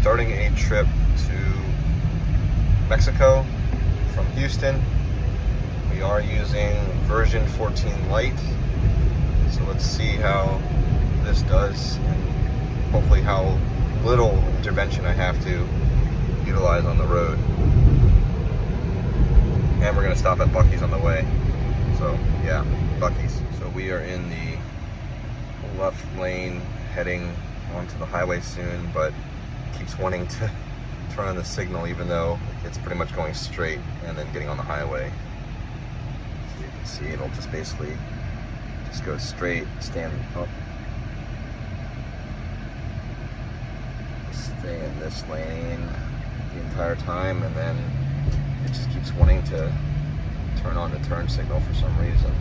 starting a trip to Mexico from Houston. We are using version 14 Lite, so let's see how this does and hopefully how little intervention I have to utilize on the road. And we're gonna stop at Buc-ee's on the way. So yeah, Buc-ee's. So we are in the left lane heading onto the highway soon, but keeps wanting to turn on the signal even though it's pretty much going straight and then getting on the highway. So you can see it'll just basically just go straight, stand up, stay in this lane the entire time, and then it just keeps wanting to turn on the turn signal for some reason.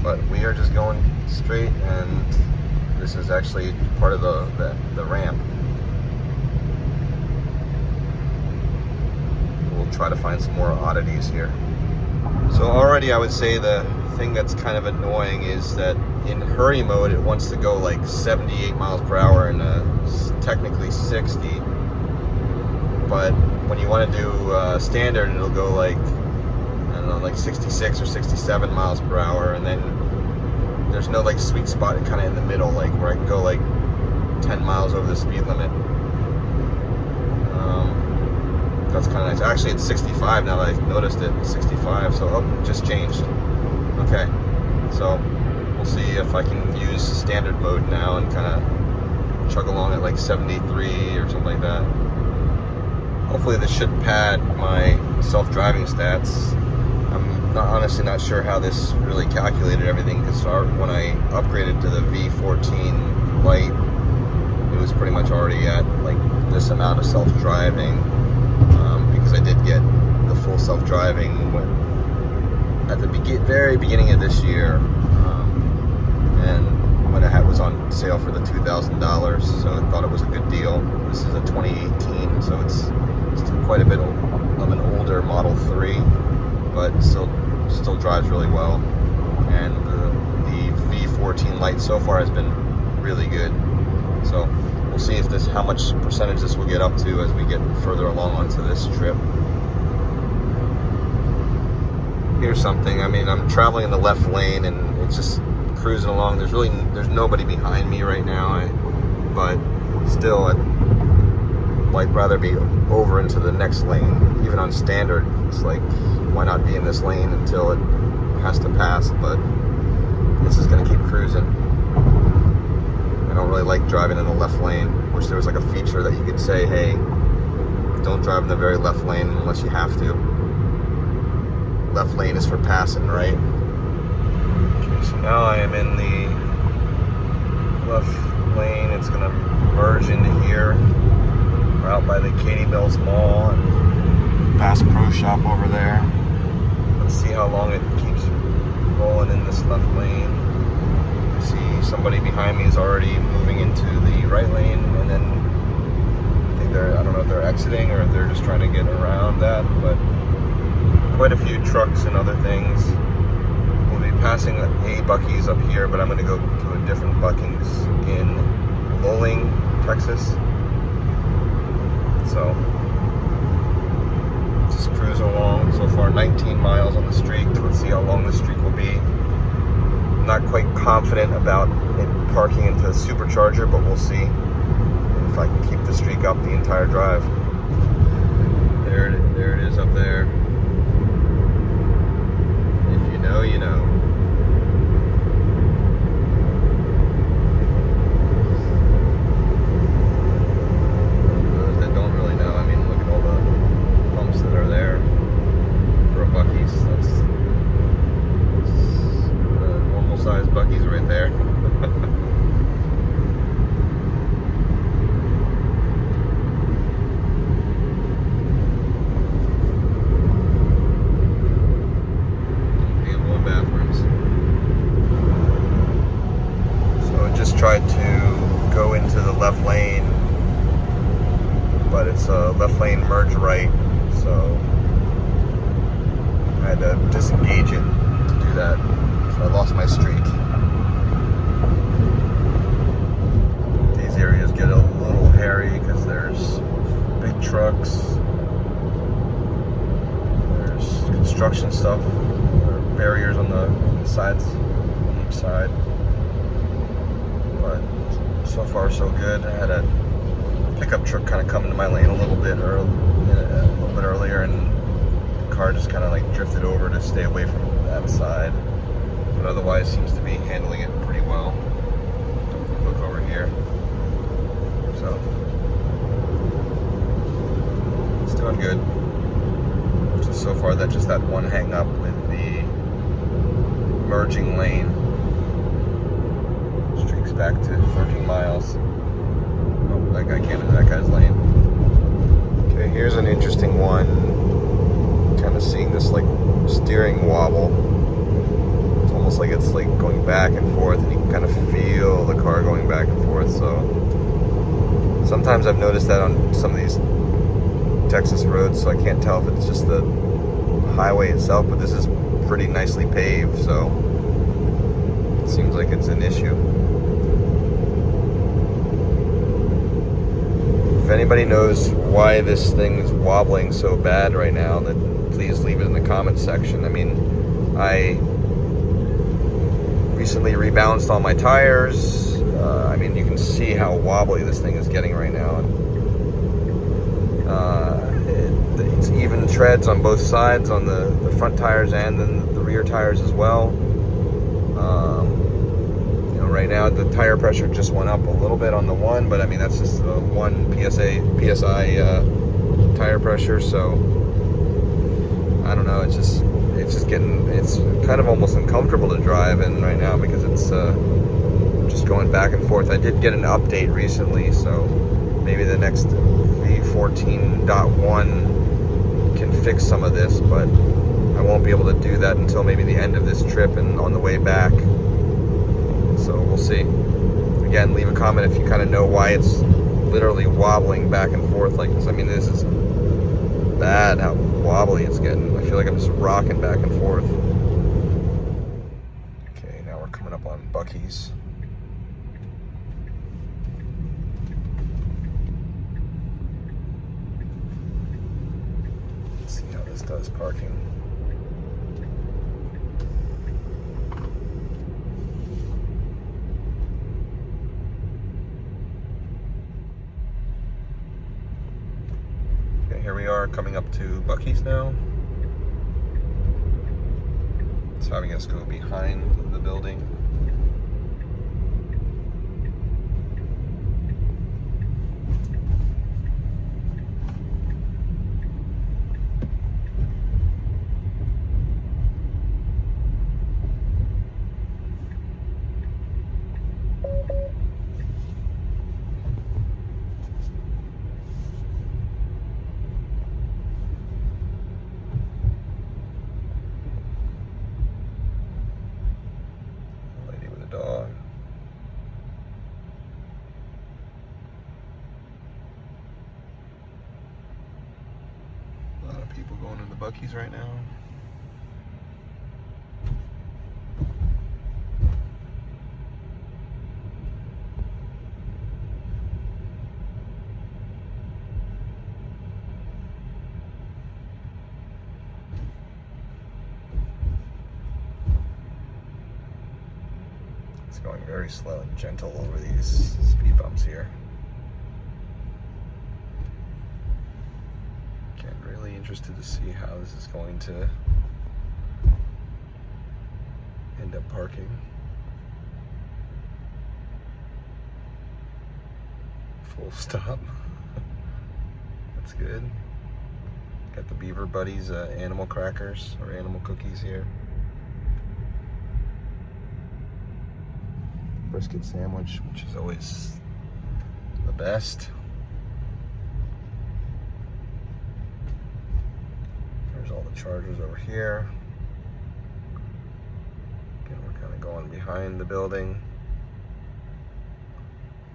But we are just going straight, and this is actually part of the ramp. We'll try to find some more oddities here. So already I would say the thing that's kind of annoying is that in hurry mode it wants to go like 78 miles per hour and technically 60. But when you want to do standard, it'll go like, I don't know, like 66 or 67 miles per hour, and then there's no like sweet spot kind of in the middle, like where I can go like 10 miles over the speed limit. That's kind of nice. Actually, it's 65 now that I noticed it. 65, so oh, it just changed. Okay, so we'll see if I can use standard mode now and kind of chug along at like 73 or something like that. Hopefully this should pad my self-driving stats. I'm honestly not sure how this really calculated everything, because when I upgraded to the v14 Lite, it was pretty much already at like this amount of self-driving, because I did get the full self-driving at the very beginning of this year, and when it was on sale for the $2,000, so I thought it was a good deal. This is a 2018, so it's still quite a bit of an older Model 3, but still drives really well. And the v14 Lite so far has been really good. So we'll see if how much percentage this will get up to as we get further along onto this trip. Here's something. I mean, I'm traveling in the left lane and it's just cruising along. There's nobody behind me right now, but still I'd rather be over into the next lane. Even on standard, it's like, why not be in this lane until it has to pass? But this is gonna keep cruising. I don't really like driving in the left lane. Wish there was like a feature that you could say, hey, don't drive in the very left lane unless you have to. Left lane is for passing, right? Okay, so now I am in the left lane. It's gonna merge into here. We're out by the Katy Mills Mall and Bass Pro Shop over there. Let's see how long it keeps rolling in this left lane. I see somebody behind me is already moving into the right lane, and then I think I don't know if they're exiting or if they're just trying to get around that, but quite a few trucks and other things. We'll be passing a Buc-ee's up here, but I'm going to go to a different Buc-ee's in Luling, Texas. So just cruising along. So far 19 miles on the streak. Let's see how long the streak will be. Not quite confident about it parking into the supercharger, but we'll see if I can keep the streak up the entire drive. There it is up there. If you know, you know. For those that don't really know, I mean, look at all the pumps that are there for a Buc-ee's. That's the normal size Buc-ee's right there. Tried to go into the left lane, but it's a left lane merge right, so I had to disengage it to do that, so I lost my streak. These areas get a little hairy because construction stuff, or barriers on the sides, on each side. But so far so good. I had a pickup truck kind of come into my lane a little bit earlier, and the car just kind of like drifted over to stay away from that side. But otherwise seems to be handling it pretty well. Look over here. So it's doing good. So far, that's just that one hang up with the merging lane. Streaks back to 13 miles. Oh, that guy came into that guy's lane. Okay, here's an interesting one. Kind of seeing this like steering wobble. It's almost like it's like going back and forth, and you can kind of feel the car going back and forth. So sometimes I've noticed that on some of these Texas roads, so I can't tell if it's just the highway itself, but this is pretty nicely paved, so it seems like it's an issue. If anybody knows why this thing is wobbling so bad right now, then please leave it in the comments section. I mean, I recently rebalanced all my tires. I mean, you can see how wobbly this thing is getting right now. It's even treads on both sides, on the front tires and then the rear tires as well. You know, right now the tire pressure just went up a little bit on the one, but I mean that's just one PSI tire pressure. So I don't know. It's just it's kind of almost uncomfortable to drive in right now because it's just going back and forth. I did get an update recently, so maybe the next v14.1 can fix some of this, but I won't be able to do that until maybe the end of this trip and on the way back. So we'll see. Again, leave a comment if you kind of know why it's literally wobbling back and forth like this. I mean, this is bad how wobbly it's getting. I feel like I'm just rocking back and forth. Okay, now we're coming up on Buc-ee's. Does parking. Okay, here we are coming up to Buc-ee's now. It's having us go behind the building. Dog. A lot of people going to the Buc-ee's right now. It's going very slow and gentle over these speed bumps here. Again, really interested to see how this is going to end up parking. Full stop. That's good. Got the Beaver Buddies animal crackers or animal cookies here. Brisket sandwich, which is always the best. There's all the chargers over here. Again, we're kind of going behind the building.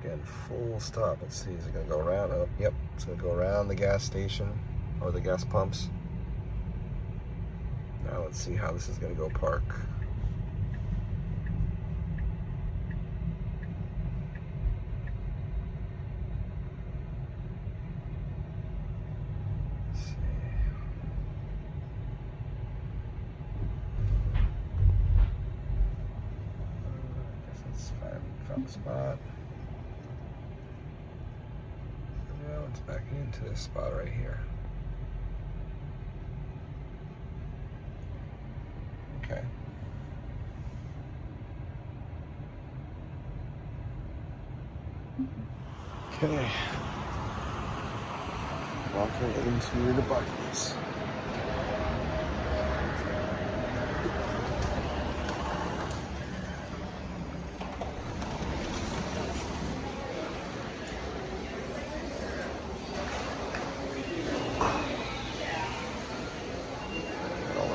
Again, full stop. Let's see, is it gonna go around? Oh, yep, it's gonna go around the gas station or the gas pumps. Now let's see how this is gonna go park. Wrong spot. Now it's backing into this spot right here. Okay. Okay. Walking into the Buc-ee's.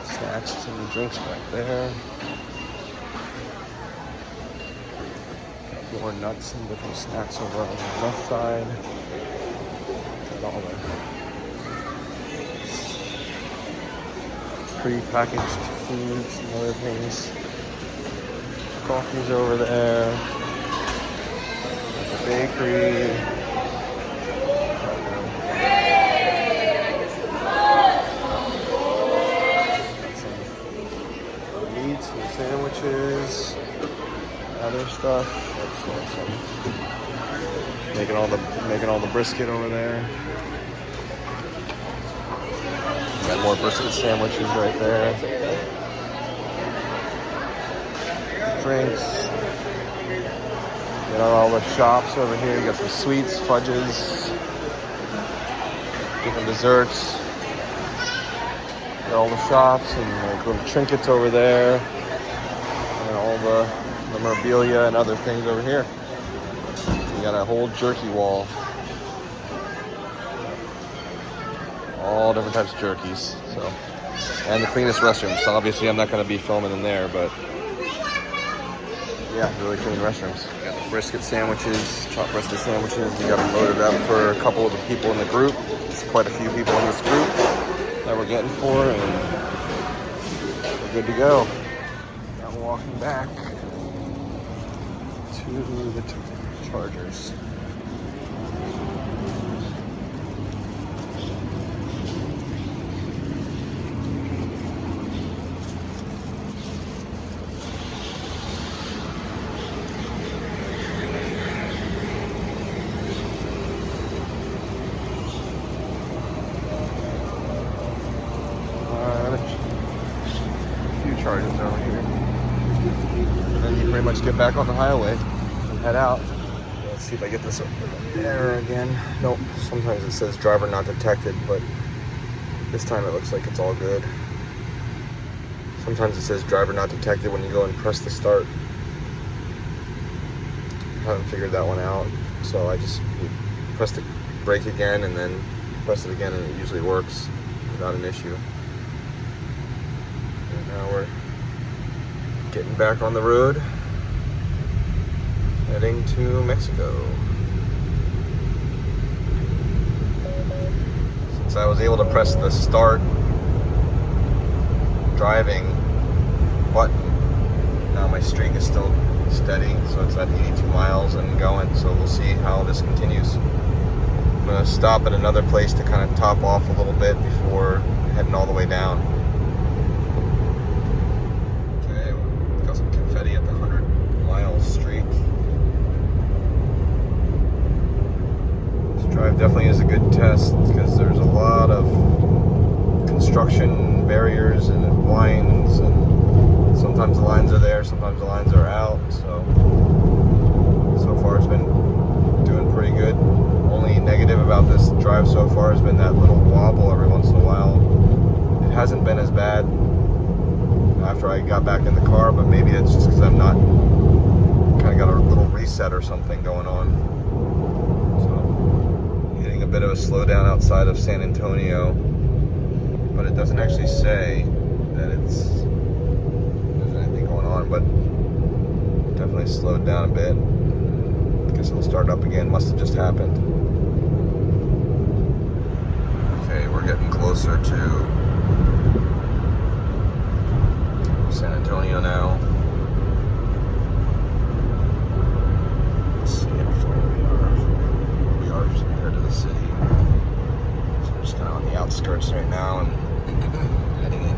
Snacks and drinks back there. Got more nuts and different snacks over on the left side. Got all the pre-packaged foods and other things. Coffee's over there. There's a bakery. Some sandwiches, other stuff. That's awesome. Making all the brisket over there. Got more brisket sandwiches right there. Drinks. Got all the shops over here. You got some sweets, fudges, different desserts. Got all the shops and like little trinkets over there. All the memorabilia and other things over here. You got a whole jerky wall. All different types of jerkies. So, and the cleanest restrooms. So obviously I'm not going to be filming in there, but yeah, really clean restrooms. You got the brisket sandwiches, chopped brisket sandwiches. We got them loaded up for a couple of the people in the group. There's quite a few people in this group that we're getting for, and we're good to go. Walking back to the Chargers. A few Chargers over here. And then you pretty much get back on the highway and head out. Let's see if I get this error again. Nope, sometimes it says driver not detected, but this time it looks like it's all good. Sometimes it says driver not detected when you go and press the start. I haven't figured that one out, so I just press the brake again and then press it again, and it usually works without an issue. And now we're getting back on the road, heading to Mexico. Since I was able to press the start driving button, now my streak is still steady, so it's at 82 miles and going, so we'll see how this continues. I'm going to stop at another place to kind of top off a little bit before heading all the way down. Confetti at the 100-mile streak. This drive definitely is a good test because there's a lot of construction barriers and lines, and sometimes the lines are there, sometimes the lines are out. So far it's been doing pretty good. Only negative about this drive so far has been that little wobble every once in a while. It hasn't been as bad after I got back in the car, but maybe it's just because I'm not kind of got a little reset or something going on. So hitting a bit of a slowdown outside of San Antonio, but it doesn't actually say that there's anything going on, but definitely slowed down a bit. I guess it'll start up again. Must have just happened. Okay, we're getting closer to San Antonio now. Let's see how far we are compared to the city. So we're just kind of on the outskirts right now and heading in.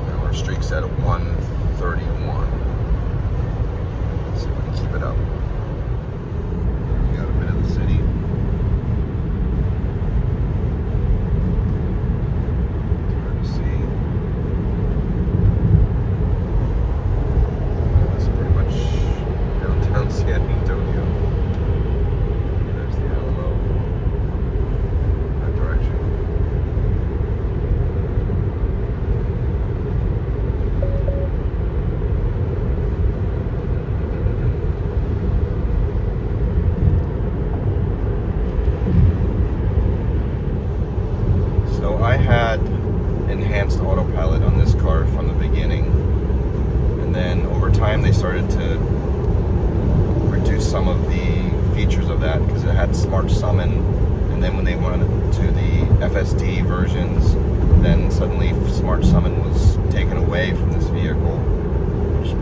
Now our streak's at 1:30 31. Let's see if we can keep it up. We got a bit of the city. It's hard to see. That's pretty much downtown San Antonio. There's the Alamo. That direction. So I had enhanced autopilot on this car from the beginning, and then over time they started to reduce some of the features of that because it had smart summon, and then when they went to the FSD versions, then suddenly smart summon was taken away from this vehicle, which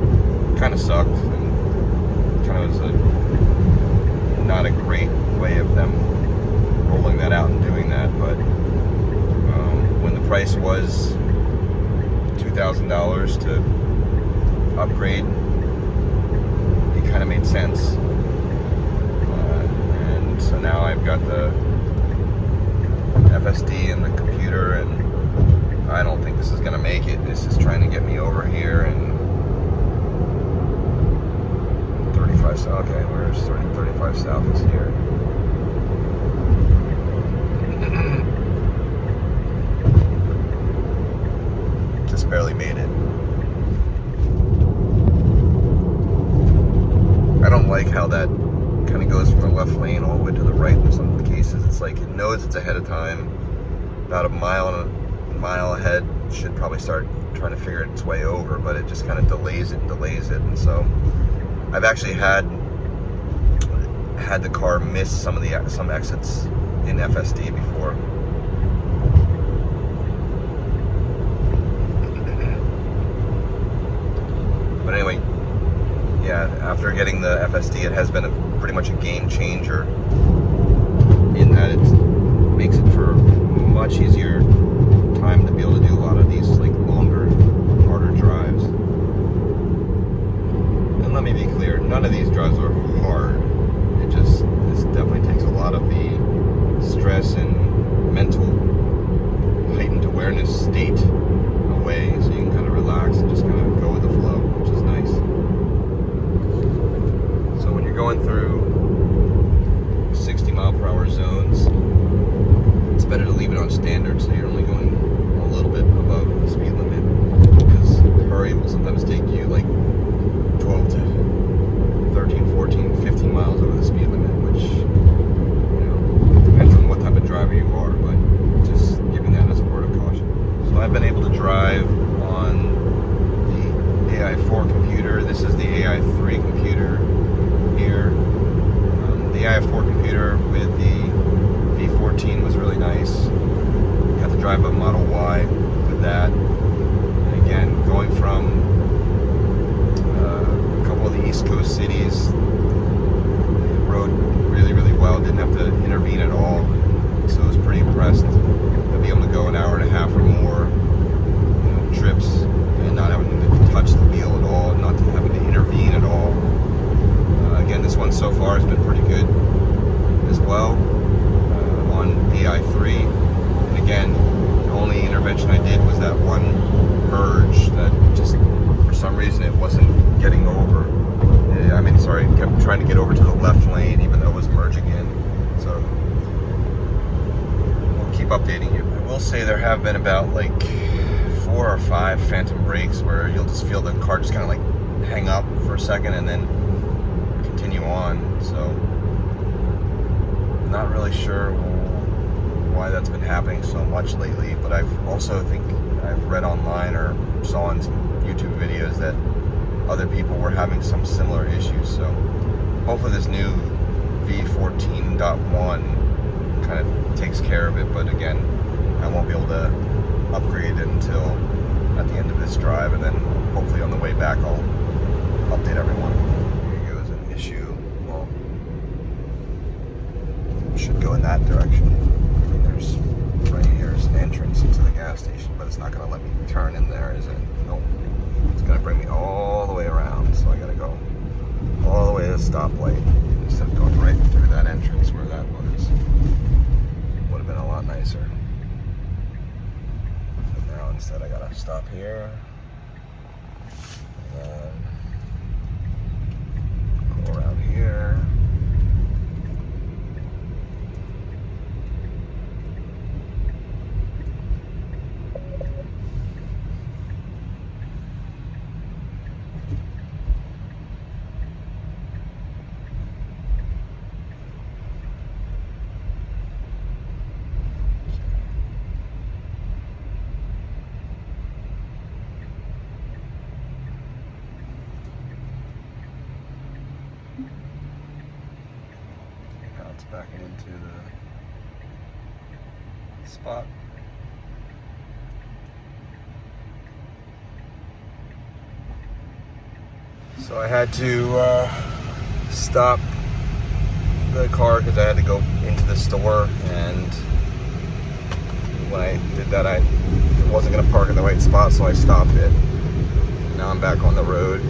kind of sucked and kind of was not a great way of them rolling that out and doing that. But when the price was $2,000 to upgrade, it kind of made sense. And so now I've got the FSD and the computer, and I don't think this is going to make it. This is trying to get me over here, and 35 south. Okay, where's 35 south is here. Just barely made it. I don't like how that kind of goes from the left lane all the way to the right in some cases. It's like it knows it's ahead of time. About a mile ahead, should probably start trying to figure its way over, but it just kind of delays it. And so I've actually had the car miss some exits in FSD before. But anyway, yeah, after getting the FSD, it has been pretty much a game changer in that it makes it for much easier time to be able to do a lot of these like longer, harder drives. And let me be clear, none of these drives are hard. This definitely takes a lot of the stress and mental heightened awareness state away, so you can kind of relax and just kind of go with the flow, which is nice. So when you're going through 60 mile per hour zones, it's better to leave it on standard so you're only going a little bit above the speed limit, because hurry will sometimes take you like 12 to 13, 14, 15 miles over the speed limit, which, depends on what type of driver you are, but just giving that as a word of caution. So I've been able to drive on the AI4 computer. This is the AI3 computer here. The AI4 computer with the v14 was really nice. Got to drive a Model Y with that. And again, going from a couple of the East Coast cities, it rode really, really well. Didn't have to intervene at all. So I was pretty impressed to be able to go an hour and a half or more trips and not having to touch the wheel at all, not having to intervene at all. Again, this one so far has been pretty good as well on AI3. And again, the only intervention I did was that one merge that just for some reason it wasn't getting over. It kept trying to get over to the left lane even though it was merging in. So we'll keep updating you. I will say there have been about like 4 or 5 phantom brakes where you'll just feel the car just kind of like hang up for a second and then continue on. So not really sure why that's been happening so much lately, but I've read online or saw in some YouTube videos that other people were having some similar issues. So hopefully this new v14.1 kind of takes care of it, but again, I won't be able to upgrade it until at the end of this drive, and then hopefully on the way back I'll update everyone. Here goes an issue. Well, should go in that direction. I mean, there's right here's an entrance into the gas station, but it's not going to let me turn in there, is it? Nope. It's going gonna bring me all the way around, so I gotta go all the way to the stoplight instead of going right through that entrance where that was. Would have been a lot nicer. But now instead I gotta stop here and then go around here. Backing into the spot. So I had to stop the car because I had to go into the store, and when I did that I wasn't going to park in the right spot, so I stopped it. Now I'm back on the road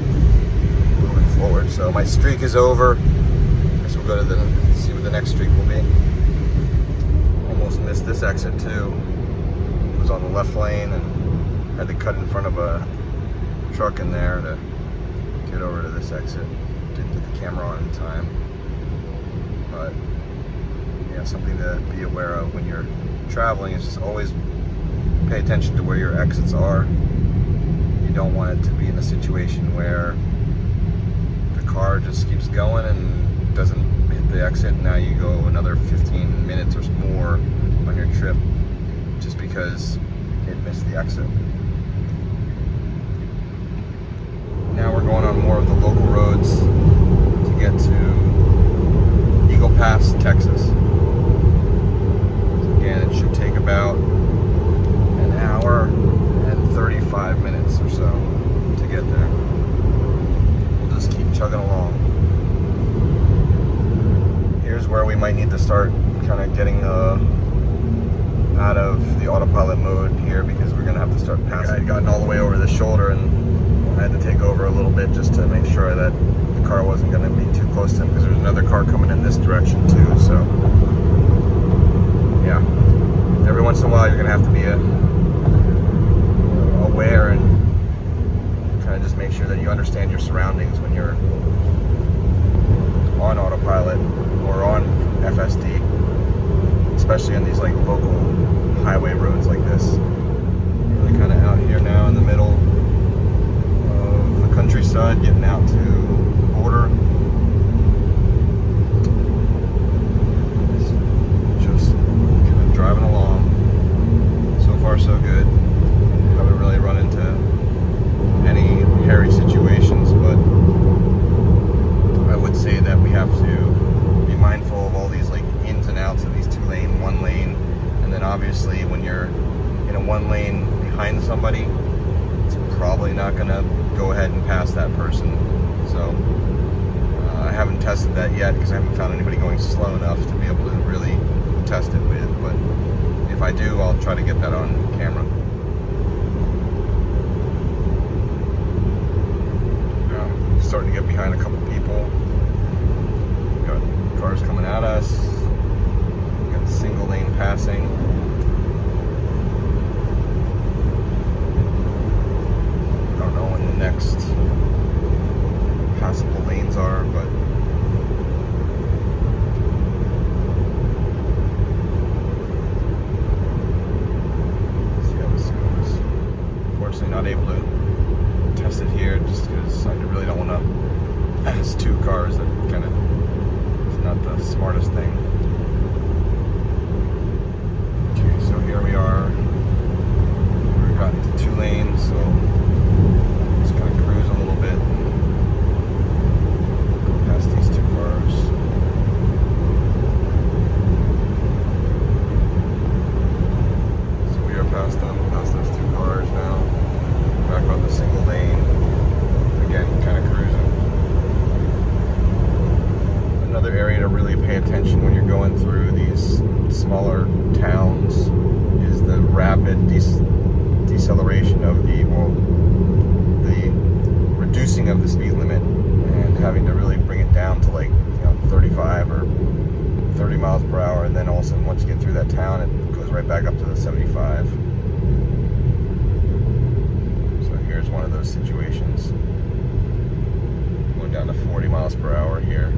moving forward. So my streak is over. I guess we'll go to see what the next streak will be. Almost missed this exit too. It was on the left lane and had to cut in front of a truck in there to get over to this exit. Didn't get the camera on in time. But yeah, something to be aware of when you're traveling is just always pay attention to where your exits are. You don't want it to be in a situation where the car just keeps going and doesn't hit the exit, and now you go another 15 minutes or more on your trip just because it missed the exit. Now we're going on more of the local roads to get to Eagle Pass, Texas. So again, it should take about an hour and 35 minutes or so to get there. We'll just keep chugging along. Here's where we might need to start kind of getting out of the autopilot mode here, because we're going to have to start passing. I had gotten all the way over the shoulder and I had to take over a little bit just to make sure that the car wasn't going to be too close to him, because there's another car coming in this direction too. So yeah, every once in a while you're going to have to be aware and kind of just make sure that you understand your surroundings when you're on autopilot or on FSD, especially on these like local highway roads like this. Really kind of out here now in the middle of the countryside, getting out to the border. Just kind of driving along. So far so good. Haven't really run into any hairy situations, but I would say that we have to be mindful of all these like ins and outs of these 2-lane, 1-lane, and then obviously when you're in a 1-lane behind somebody, it's probably not going to go ahead and pass that person. So I haven't tested that yet because I haven't found anybody going slow enough to be able to really test it with, but if I do, I'll try to get that on camera. Starting to get behind a couple people. Got cars coming at us. Got single lane passing. I don't know when the next passable lanes are, but let's see how this goes. Unfortunately, not able to test it here just because I really don't want to pass 2 cars. That kind of is not the smartest thing. Okay, so here we are. We've gotten to 2 lanes, so just kind of cruise a little bit. Go past these 2 cars. So we are past them, past those 2 cars now. Back on the single lane. Again, kind of cruising. Another area to really pay attention when you're going through these smaller towns is the rapid deceleration of the reducing of the speed limit and having to really bring it down to like 35 or 30 miles per hour, and then all of a sudden once you get through that town it goes right back up to the 75. So here's one of those situations. Going down to 40 miles per hour here.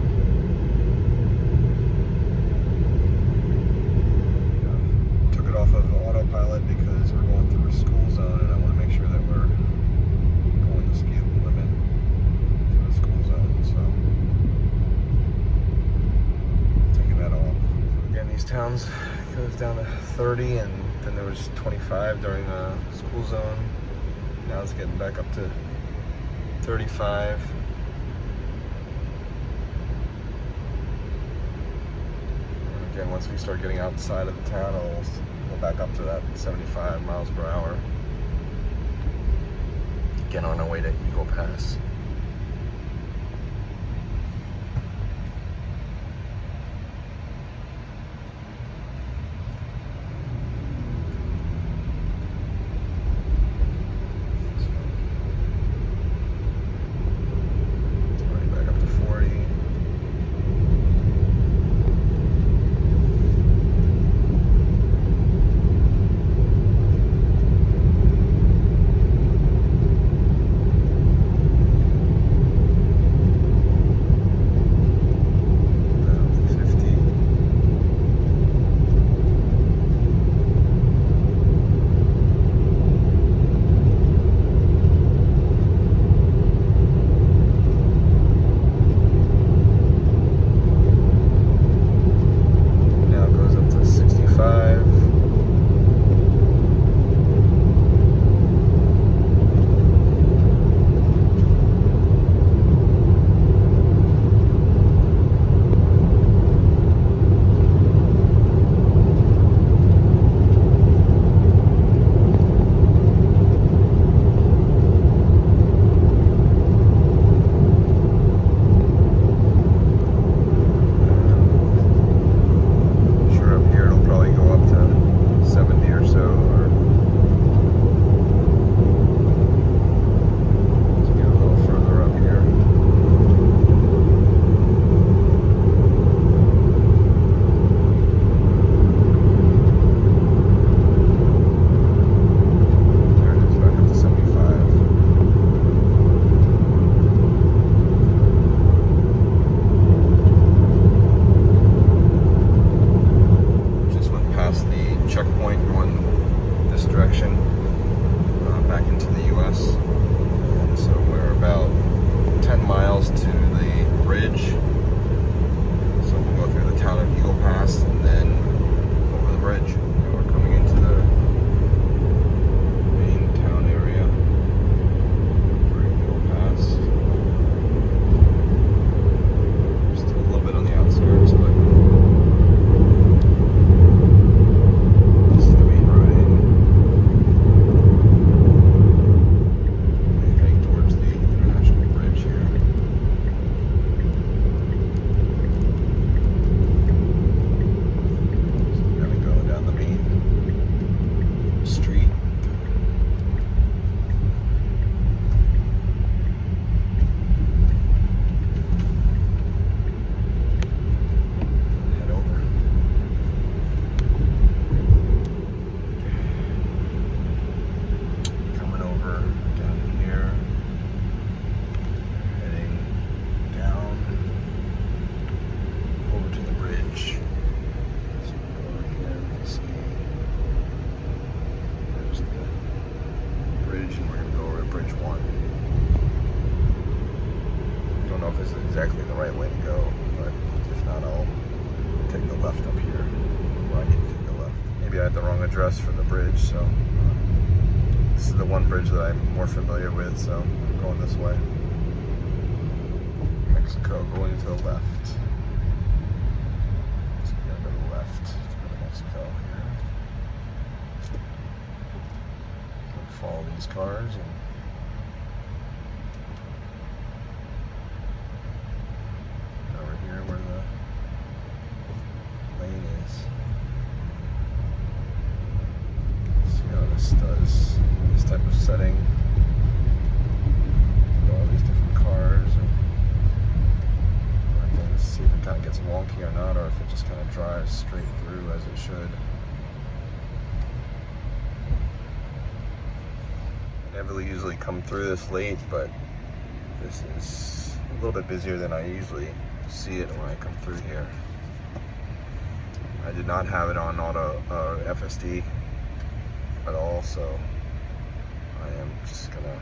Took it off of autopilot because we're going through a school zone and I want to make sure that we're going the speed limit through the school zone. So taking that off. So again, these towns goes down to 30, and then there was 25 during the school zone. Now it's getting back up to 35. And again, once we start getting outside of the town, it'll go back up to that 75 miles per hour. Again, on our way to Eagle Pass. exactly the right way to go, but if not, I'll take the left up here where I need to take the left. Maybe I had the wrong address for the bridge, so this is the one bridge that I'm more familiar with, so I'm going this way. Mexico, going to the left. So we're gonna go to the left to go to Mexico here. And follow these cars and over here where the lane is. See how this does this type of setting. All these it's wonky or not, or if it just kind of drives straight through as it should. I never usually come through this late, but this is a little bit busier than I usually see it when I come through here. I did not have it on auto FSD at all, so I am just gonna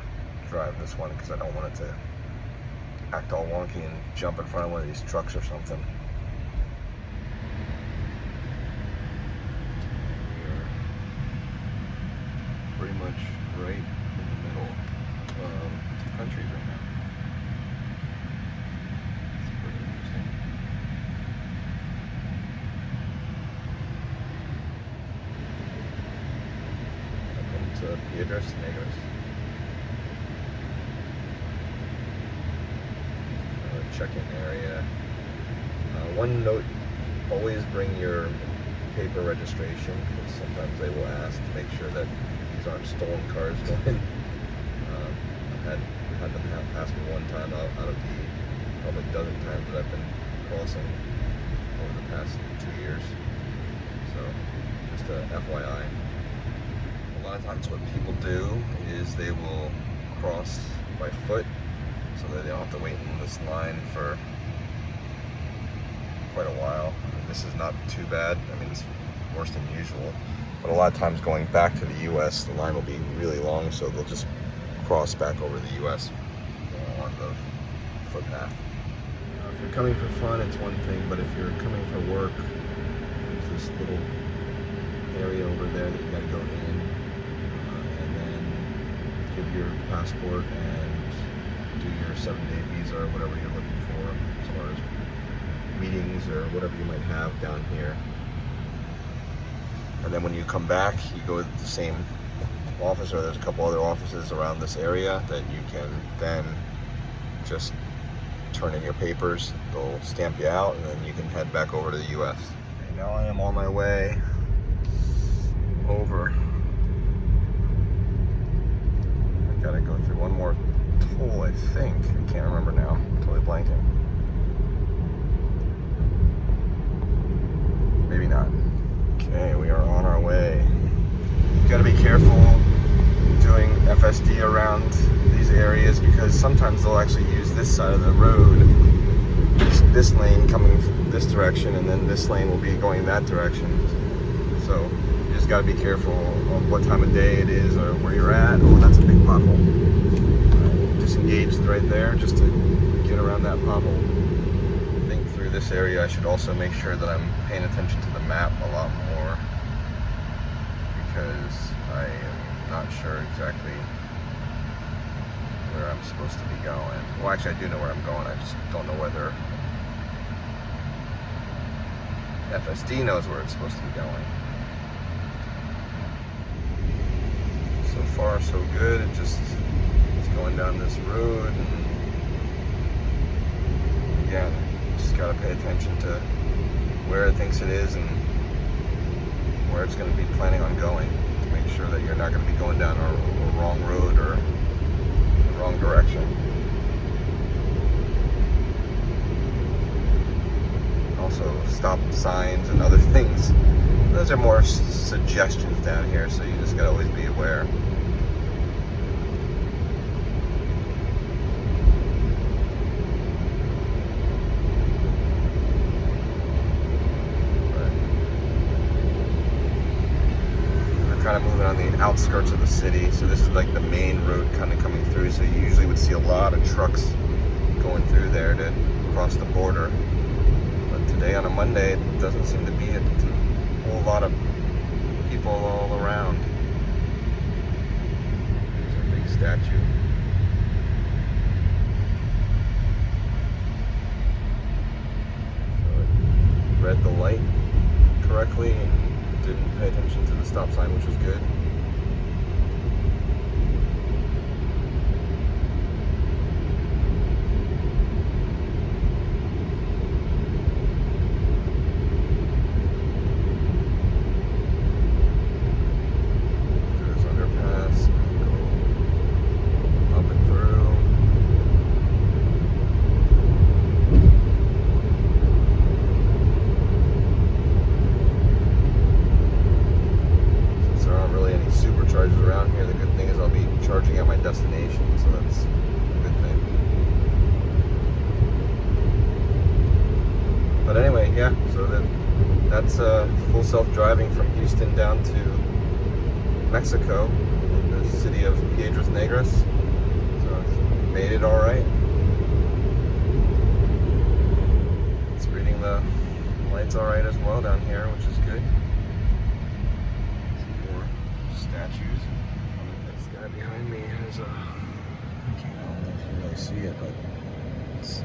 drive this one because I don't want it to act all wonky and jump in front of one of these trucks or something. We're pretty much right in the middle of two countries right now. It's pretty interesting. Welcome to Piedras Negras. Check-in area. One note, always bring your paper registration, because sometimes they will ask to make sure that these aren't stolen cars going. I've had them ask me one time out of the probably dozen times that I've been crossing over the past 2 years. So just a FYI. A lot of times what people do is they will cross by foot, so that they don't have to wait in this line for quite a while. This is not too bad. I mean, it's worse than usual. But a lot of times going back to the U.S., the line will be really long, so they'll just cross back over the U.S. On the footpath. If you're coming for fun, it's one thing, but if you're coming for work, there's this little area over there that you gotta go in, and then give your passport and do your 7-day visa or whatever you're looking for as far as meetings or whatever you might have down here. And then when you come back, you go to the same office, or there's a couple other offices around this area that you can then just turn in your papers. They'll stamp you out, and then you can head back over to the U.S. Okay, now I am on my way over. I gotta go through one more toll, I think. I can't remember now. I'm totally blanking. Maybe not. Okay, we are on our way. You gotta be careful doing FSD around these areas, because sometimes they'll actually use this side of the road, this lane coming from this direction, and then this lane will be going that direction. So you just gotta be careful of what time of day it is or where you're at. Oh, that's a big pothole. Disengaged right there just to get around that pothole. I think through this area I should also make sure that I'm paying attention to the map a lot more, because I am not sure exactly where I'm supposed to be going. Well, actually I do know where I'm going, I just don't know whether FSD knows where it's supposed to be going. So far so good. It just is going down this road, and again, just gotta pay attention to where it thinks it is and where it's going to be planning on going, to make sure that you're not going to be going down a wrong road or the wrong direction. Also, stop signs and other things. Those are more suggestions down here, so you just got to always be aware. Kind of moving on the outskirts of the city, so this is like the main road kind of coming through, so you usually would see a lot of trucks going through there to cross the border, but today on a Monday it doesn't seem to be a whole lot of people all around. There's a big statue. So it read the light correctly and didn't pay attention to the stop sign, which was good. Through this underpass, go up and through. But anyway, yeah, so that's full self-driving from Houston down to Mexico in the city of Piedras Negras. So made it all right. It's reading the lights all right as well down here, which is good. Some more statues. This guy behind me has a, I don't know if you can really see it, but it's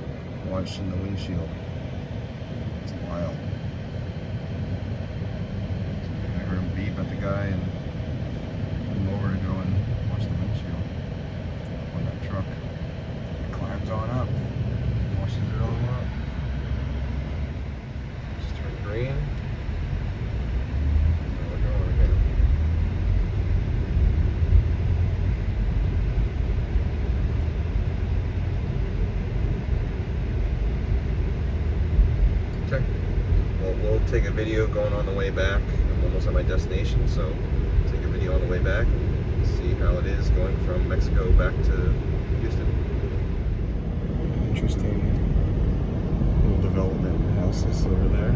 launched in the windshield. It's wild. I heard him beep at the guy and came over to go and watch the windshield on that truck. He climbs on up, washes it all up. Just turned green. Now we're going again. Okay. Well, we'll take a video going on the way back. I'm almost at my destination, so we'll take a video on the way back and see how it is going from Mexico back to Houston. Interesting little development houses over there.